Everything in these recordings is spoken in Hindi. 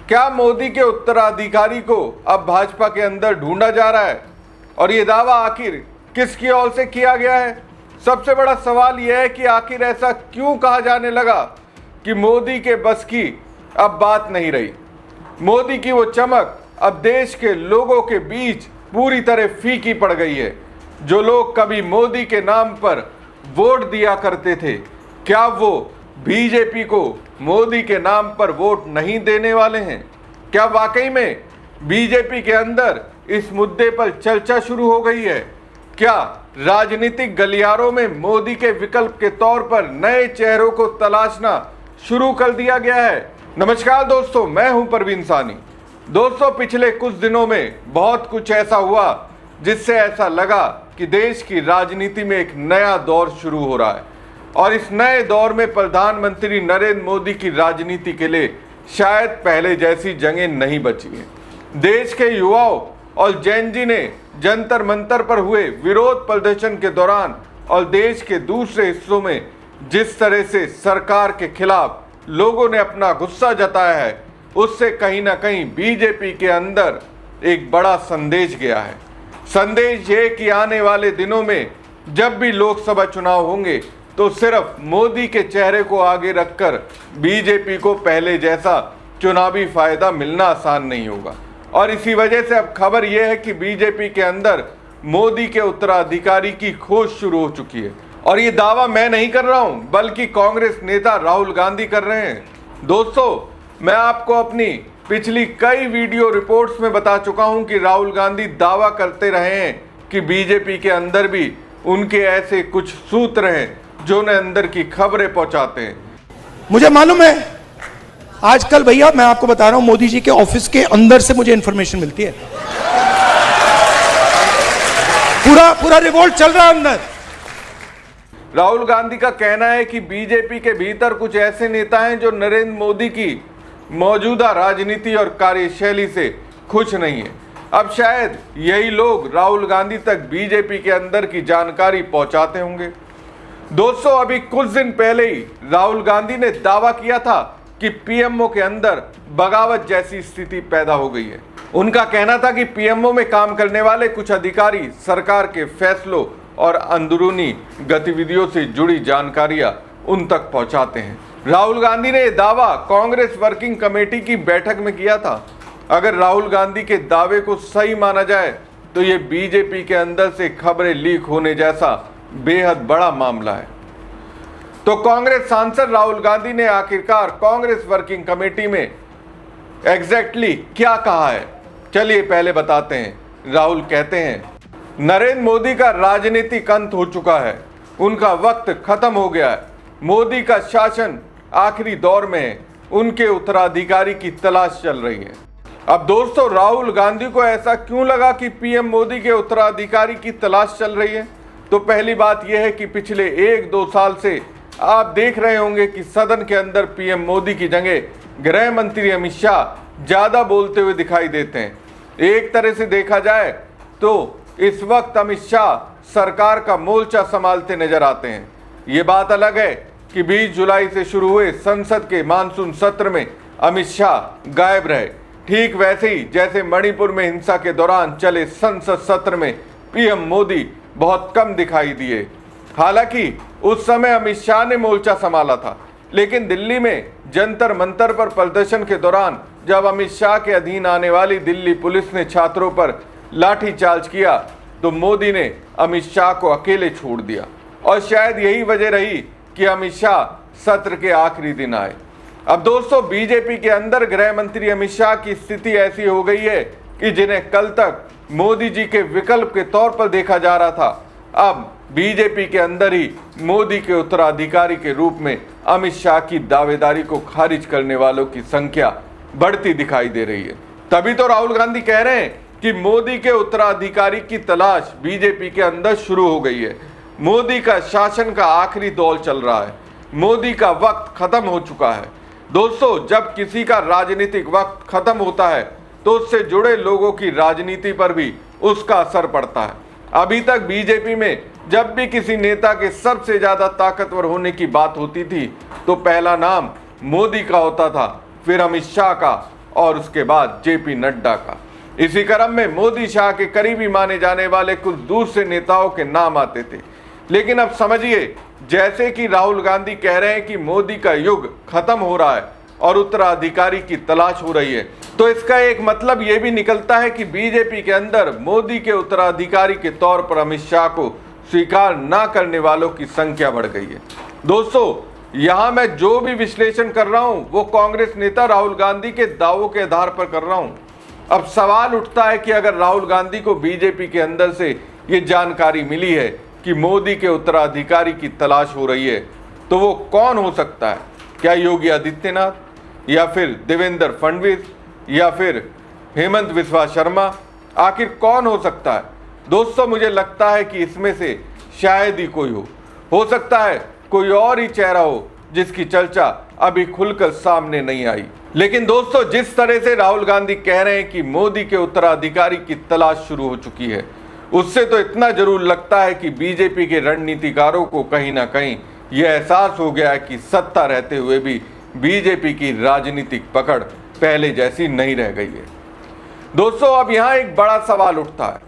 क्या मोदी के उत्तराधिकारी को अब भाजपा के अंदर ढूंढा जा रहा है? और ये दावा आखिर किसकी ओर से किया गया है? सबसे बड़ा सवाल यह है कि आखिर ऐसा क्यों कहा जाने लगा कि मोदी के बस की अब बात नहीं रही। मोदी की वो चमक अब देश के लोगों के बीच पूरी तरह फीकी पड़ गई है। जो लोग कभी मोदी के नाम पर वोट दिया करते थे, क्या वो बीजेपी को मोदी के नाम पर वोट नहीं देने वाले हैं? क्या वाकई में बीजेपी के अंदर इस मुद्दे पर चर्चा शुरू हो गई है? क्या राजनीतिक गलियारों में मोदी के विकल्प के तौर पर नए चेहरों को तलाशना शुरू कर दिया गया है? नमस्कार दोस्तों, मैं हूं परवीन सानी। दोस्तों, पिछले कुछ दिनों में बहुत कुछ ऐसा हुआ जिससे ऐसा लगा कि देश की राजनीति में एक नया दौर शुरू हो रहा है और इस नए दौर में प्रधानमंत्री नरेंद्र मोदी की राजनीति के लिए शायद पहले जैसी जंगें नहीं बची हैं। देश के युवाओं और जैन जी ने जंतर मंतर पर हुए विरोध प्रदर्शन के दौरान और देश के दूसरे हिस्सों में जिस तरह से सरकार के खिलाफ लोगों ने अपना गुस्सा जताया है, उससे कहीं ना कहीं बीजेपी के अंदर एक बड़ा संदेश गया है। संदेश ये कि आने वाले दिनों में जब भी लोकसभा चुनाव होंगे तो सिर्फ मोदी के चेहरे को आगे रखकर बीजेपी को पहले जैसा चुनावी फायदा मिलना आसान नहीं होगा। और इसी वजह से अब खबर यह है कि बीजेपी के अंदर मोदी के उत्तराधिकारी की खोज शुरू हो चुकी है। और ये दावा मैं नहीं कर रहा हूं, बल्कि कांग्रेस नेता राहुल गांधी कर रहे हैं। दोस्तों, मैं आपको अपनी पिछली कई वीडियो रिपोर्ट्स में बता चुका हूं कि राहुल गांधी दावा करते रहे हैं कि बीजेपी के अंदर भी उनके ऐसे कुछ सूत्र हैं जो उन्हें अंदर की खबरें पहुंचाते हैं। मुझे मालूम है, आजकल भैया मैं आपको बता रहा हूं, मोदी जी के ऑफिस के अंदर से मुझे इंफॉर्मेशन मिलती है। पूरा रिवोल्ट चल रहा है अंदर। राहुल गांधी का कहना है कि बीजेपी के भीतर कुछ ऐसे नेता हैं जो नरेंद्र मोदी की मौजूदा राजनीति और कार्यशैली से खुश नहीं है। अब शायद यही लोग राहुल गांधी तक बीजेपी के अंदर की जानकारी पहुंचाते होंगे। दोस्तों, अभी कुछ दिन पहले ही राहुल गांधी ने दावा किया था कि पीएमओ के अंदर बगावत जैसी स्थिति पैदा हो गई है। उनका कहना था कि पीएमओ में काम करने वाले कुछ अधिकारी सरकार के फैसलों और अंदरूनी गतिविधियों से जुड़ी जानकारियां उन तक पहुंचाते हैं। राहुल गांधी ने यह दावा कांग्रेस वर्किंग कमेटी की बैठक में किया था। अगर राहुल गांधी के दावे को सही माना जाए तो यह बीजेपी के अंदर से खबरें लीक होने जैसा बेहद बड़ा मामला है। तो कांग्रेस सांसद राहुल गांधी ने आखिरकार कांग्रेस वर्किंग कमेटी में एग्जैक्टली क्या कहा है, चलिए पहले बताते हैं। राहुल कहते हैं, नरेंद्र मोदी का राजनीतिक अंत हो चुका है, उनका वक्त खत्म हो गया है। मोदी का शासन आखिरी दौर में है, उनके उत्तराधिकारी की तलाश चल रही है। अब दोस्तों, राहुल गांधी को ऐसा क्यों लगा कि पीएम मोदी के उत्तराधिकारी की तलाश चल रही है? तो पहली बात यह है कि पिछले 1-2 साल से आप देख रहे होंगे कि सदन के अंदर पीएम मोदी की जगह गृह मंत्री अमित शाह ज्यादा बोलते हुए दिखाई देते हैं। एक तरह से देखा जाए तो इस वक्त अमित शाह सरकार का मोर्चा संभालते नजर आते हैं। ये बात अलग है कि 20 जुलाई से शुरू हुए संसद के मानसून सत्र में अमित शाह गायब रहे। ठीक वैसे ही जैसे मणिपुर में हिंसा के दौरान चले संसद सत्र में पीएम मोदी बहुत कम दिखाई दिए। हालांकि उस समय अमित शाह ने मोर्चा संभाला था, लेकिन दिल्ली में जंतर मंतर पर प्रदर्शन के दौरान जब अमित शाह के अधीन आने वाली दिल्ली पुलिस ने छात्रों पर लाठीचार्ज किया तो मोदी ने अमित शाह को अकेले छोड़ दिया। और शायद यही वजह रही कि अमित शाह सत्र के आखिरी दिन आए। अब दोस्तों, बीजेपी के अंदर गृह मंत्री अमित शाह की स्थिति ऐसी हो गई है कि जिन्हें कल तक मोदी जी के विकल्प के तौर पर देखा जा रहा था, अब बीजेपी के अंदर ही मोदी के उत्तराधिकारी के रूप में अमित शाह की दावेदारी को खारिज करने वालों की संख्या बढ़ती दिखाई दे रही है। तभी तो राहुल गांधी कह रहे हैं कि मोदी के उत्तराधिकारी की तलाश बीजेपी के अंदर शुरू हो गई है। मोदी का शासन का आखिरी दौर चल रहा है, मोदी का वक्त खत्म हो चुका है। दोस्तों, जब किसी का राजनीतिक वक्त खत्म होता है तो उससे जुड़े लोगों की राजनीति पर भी उसका असर पड़ता है। अभी तक बीजेपी में जब भी किसी नेता के सबसे ज्यादा ताकतवर होने की बात होती थी तो पहला नाम मोदी का होता था, फिर अमित शाह का और उसके बाद जेपी नड्डा का। इसी क्रम में मोदी शाह के करीबी माने जाने वाले कुछ दूसरे नेताओं के नाम आते थे। लेकिन अब समझिए, जैसे कि राहुल गांधी कह रहे हैं कि मोदी का युग खत्म हो रहा है और उत्तराधिकारी की तलाश हो रही है, तो इसका एक मतलब यह भी निकलता है कि बीजेपी के अंदर मोदी के उत्तराधिकारी के तौर पर अमित शाह को स्वीकार न करने वालों की संख्या बढ़ गई है। दोस्तों, यहां मैं जो भी विश्लेषण कर रहा हूं वो कांग्रेस नेता राहुल गांधी के दावों के आधार पर कर रहा हूं। अब सवाल उठता है कि अगर राहुल गांधी को बीजेपी के अंदर से ये जानकारी मिली है कि मोदी के उत्तराधिकारी की तलाश हो रही है, तो वो कौन हो सकता है? क्या योगी आदित्यनाथ, या फिर देवेंद्र फडणवीस, या फिर हेमंत बिस्वा शर्मा? आखिर कौन हो सकता है? दोस्तों, मुझे लगता है कि इसमें से शायद ही कोई हो सकता है कोई और ही चेहरा हो जिसकी चर्चा अभी खुलकर सामने नहीं आई। लेकिन दोस्तों, जिस तरह से राहुल गांधी कह रहे हैं कि मोदी के उत्तराधिकारी की तलाश शुरू हो चुकी है, उससे तो इतना जरूर लगता है कि बीजेपी के रणनीतिकारों को कहीं ना कहीं यह एहसास हो गया है कि सत्ता रहते हुए भी बीजेपी की राजनीतिक पकड़ पहले जैसी नहीं रह गई है। दोस्तों, अब यहां एक बड़ा सवाल उठता है,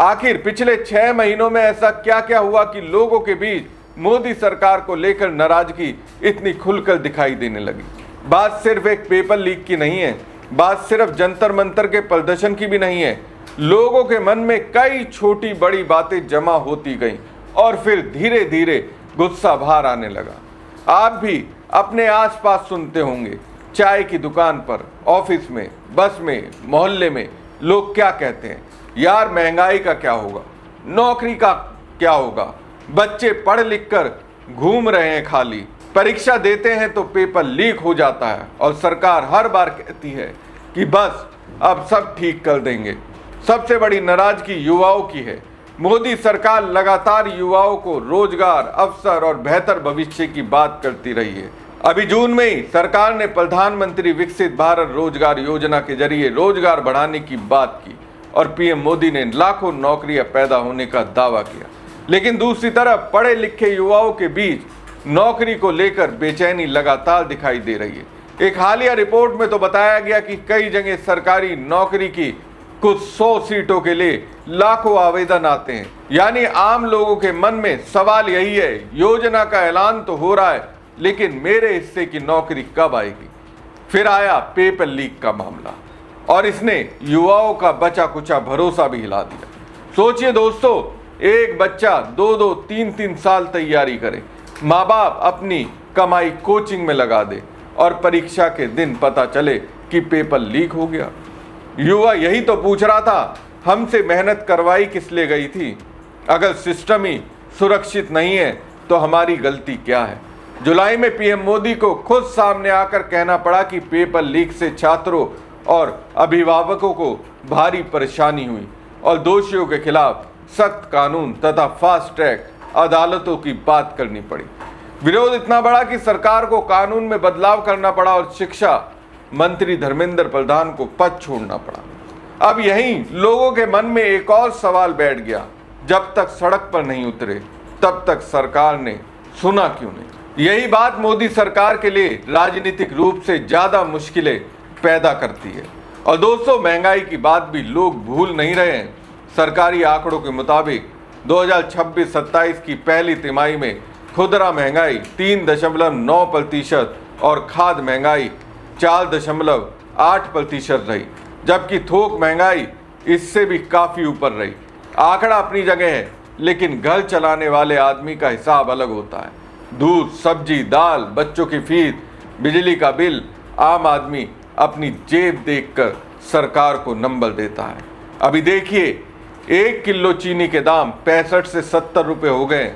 आखिर पिछले 6 महीनों में ऐसा क्या क्या हुआ कि लोगों के बीच मोदी सरकार को लेकर नाराजगी इतनी खुलकर दिखाई देने लगी? बात सिर्फ एक पेपर लीक की नहीं है, बात सिर्फ जंतर मंतर के प्रदर्शन की भी नहीं है। लोगों के मन में कई छोटी बड़ी बातें जमा होती गईं और फिर धीरे धीरे गुस्सा बाहर आने लगा। आप भी अपने आसपास सुनते होंगे, चाय की दुकान पर, ऑफिस में, बस में, मोहल्ले में लोग क्या कहते हैं, यार महंगाई का क्या होगा, नौकरी का क्या होगा, बच्चे पढ़ लिख कर घूम रहे हैं खाली, परीक्षा देते हैं तो पेपर लीक हो जाता है और सरकार हर बार कहती है कि बस अब सब ठीक कर देंगे। सबसे बड़ी नाराजगी युवाओं की है। मोदी सरकार लगातार युवाओं को रोजगार, अवसर और बेहतर भविष्य की बात करती रही है। अभी जून में ही सरकार ने प्रधानमंत्री विकसित भारत रोजगार योजना के जरिए रोजगार बढ़ाने की बात की और पीएम मोदी ने लाखों नौकरियां पैदा होने का दावा किया। लेकिन दूसरी तरफ पढ़े लिखे युवाओं के बीच नौकरी को लेकर बेचैनी लगातार दिखाई दे रही है। एक हालिया रिपोर्ट में तो बताया गया कि कई जगह सरकारी नौकरी की कुछ 100 सीटों के लिए लाखों आवेदन आते हैं। यानी आम लोगों के मन में सवाल यही है, योजना का ऐलान तो हो रहा है, लेकिन मेरे हिस्से की नौकरी कब आएगी? फिर आया पेपर लीक का मामला और इसने युवाओं का बचा कुचा भरोसा भी हिला दिया। सोचिए दोस्तों, एक बच्चा 2-2, 3-3 साल तैयारी करे, माँ बाप अपनी कमाई कोचिंग में लगा दे और परीक्षा के दिन पता चले कि पेपर लीक हो गया। युवा यही तो पूछ रहा था, हमसे मेहनत करवाई किस लिए गई थी? अगर सिस्टम ही सुरक्षित नहीं है तो हमारी गलती क्या है? जुलाई में पीएम मोदी को खुद सामने आकर कहना पड़ा कि पेपर लीक से छात्रों और अभिभावकों को भारी परेशानी हुई और दोषियों के खिलाफ सख्त कानून तथा फास्ट ट्रैक अदालतों की बात करनी पड़ी। विरोध इतना बड़ा कि सरकार को कानून में बदलाव करना पड़ा और शिक्षा मंत्री धर्मेंद्र प्रधान को पद छोड़ना पड़ा। अब यहीं लोगों के मन में एक और सवाल बैठ गया, जब तक सड़क पर नहीं उतरे तब तक सरकार ने सुना क्यों नहीं? यही बात मोदी सरकार के लिए राजनीतिक रूप से ज्यादा मुश्किलें पैदा करती है। और दोस्तों, महंगाई की बात भी लोग भूल नहीं रहे हैं। सरकारी आंकड़ों के मुताबिक 2026-27 की पहली तिमाही में खुदरा महंगाई 3.9% और खाद्य महंगाई 4.8% रही, जबकि थोक महंगाई इससे भी काफी ऊपर रही। आंकड़ा अपनी जगह है, लेकिन घर चलाने वाले आदमी का हिसाब अलग होता है। दूध, सब्जी, दाल, बच्चों की फीस, बिजली का बिल, आम आदमी अपनी जेब देखकर सरकार को नंबर देता है। अभी देखिए, 1 किलो चीनी के दाम 65 से 70 रुपए हो गए,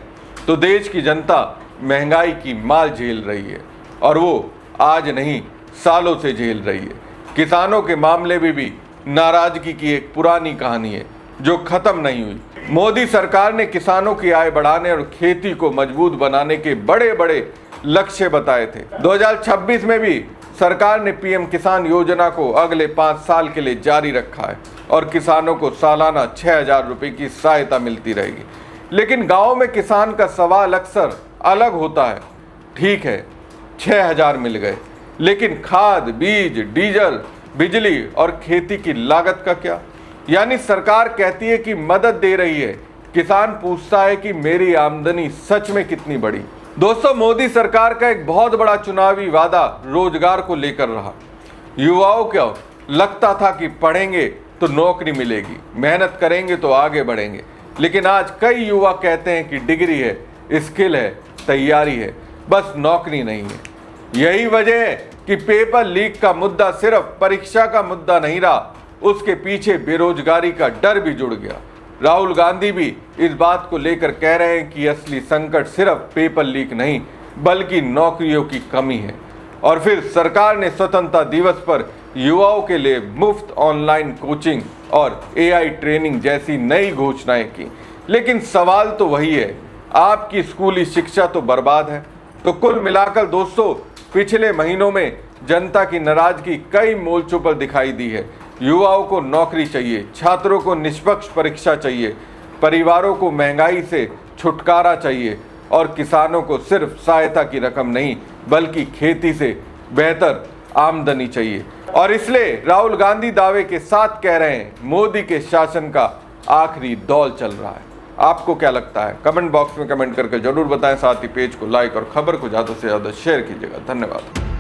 तो देश की जनता महंगाई की मार झेल रही है और वो आज नहीं सालों से झेल रही है। किसानों के मामले में भी नाराजगी की एक पुरानी कहानी है जो खत्म नहीं हुई। मोदी सरकार ने किसानों की आय बढ़ाने और खेती को मजबूत बनाने के बड़े बड़े लक्ष्य बताए थे। 2026 में भी सरकार ने पीएम किसान योजना को अगले 5 साल के लिए जारी रखा है और किसानों को सालाना 6,000 रुपए की सहायता मिलती रहेगी। लेकिन गांव में किसान का सवाल अक्सर अलग होता है। ठीक है, 6,000 मिल गए, लेकिन खाद, बीज, डीजल बिजली और खेती की लागत का क्या? यानी सरकार कहती है कि मदद दे रही है, किसान पूछता है कि मेरी आमदनी सच में कितनी बढ़ी? दोस्तों, मोदी सरकार का एक बहुत बड़ा चुनावी वादा रोजगार को लेकर रहा। युवाओं को लगता था कि पढ़ेंगे तो नौकरी मिलेगी, मेहनत करेंगे तो आगे बढ़ेंगे, लेकिन आज कई युवा कहते हैं कि डिग्री है, स्किल है, तैयारी है, बस नौकरी नहीं है। यही वजह है कि पेपर लीक का मुद्दा सिर्फ परीक्षा का मुद्दा नहीं रहा, उसके पीछे बेरोजगारी का डर भी जुड़ गया। राहुल गांधी भी इस बात को लेकर कह रहे हैं कि असली संकट सिर्फ पेपर लीक नहीं बल्कि नौकरियों की कमी है। और फिर सरकार ने स्वतंत्रता दिवस पर युवाओं के लिए मुफ्त ऑनलाइन कोचिंग और AI ट्रेनिंग जैसी नई घोषणाएं की। लेकिन सवाल तो वही है, आपकी स्कूली शिक्षा तो बर्बाद है। तो कुल मिलाकर दोस्तों, पिछले महीनों में जनता की नाराजगी कई मोर्चों पर दिखाई दी है। युवाओं को नौकरी चाहिए, छात्रों को निष्पक्ष परीक्षा चाहिए, परिवारों को महंगाई से छुटकारा चाहिए और किसानों को सिर्फ सहायता की रकम नहीं बल्कि खेती से बेहतर आमदनी चाहिए। और इसलिए राहुल गांधी दावे के साथ कह रहे हैं, मोदी के शासन का आखिरी दौर चल रहा है। आपको क्या लगता है? कमेंट बॉक्स में कमेंट करके जरूर बताएं। साथ ही पेज को लाइक और खबर को ज़्यादा से ज़्यादा शेयर कीजिएगा। धन्यवाद।